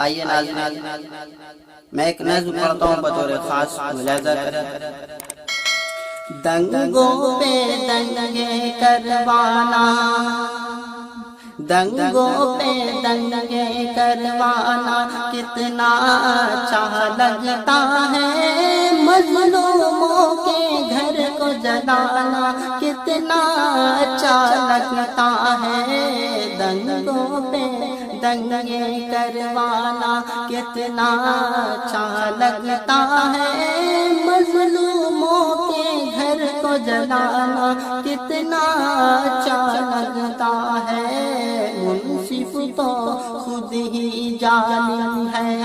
آئیے ناظرین میں ایک نظم پڑھتا ہوں بطور خاص ملاحظہ کریں۔ دنگوں پہ دنگے کروانا، دنگوں پہ دنگے کروانا کتنا اچھا لگتا ہے، مظلوموں کے گھر کو جلانا کتنا اچھا لگتا ہے، دنگوں پہ دنگے کروانا کتنا اچھا لگتا ہے، مظلوموں کے گھر کو جلانا کتنا اچھا لگتا ہے، منصف تو خود ہی ظالم ہے،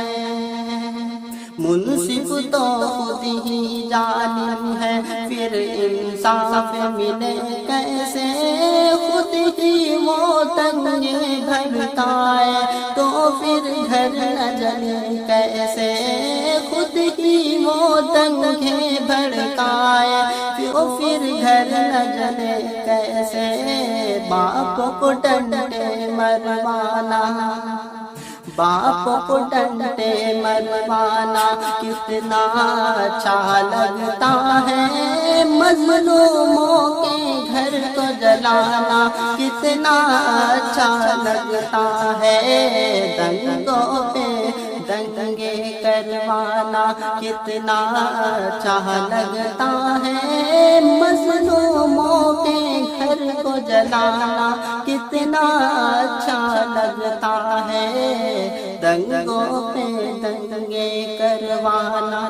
منصف تو خود ہی ظالم ہے، پھر انصاف ملے کیسے، خود ہی وہ دنگے بھرتا ہے تو پھر گھر نہ جلے کیسے، خود ہی وہ دنگے بھرتا ہے تو پھر گھر نہ جلے کیسے، باپ کو ڈنڈے مروانا، باپ کو ڈنڈے مروانا کتنا اچھا لگتا ہے، مظلوموں کے گھر کو جلانا کتنا اچھا لگتا ہے، دنگوں پہ دنگے کروانا کتنا اچھا لگتا ہے، مظلوموں کے گھر کو جلانا کتنا اچھا لگتا ہے، دنگوں پہ دنگے کروانا۔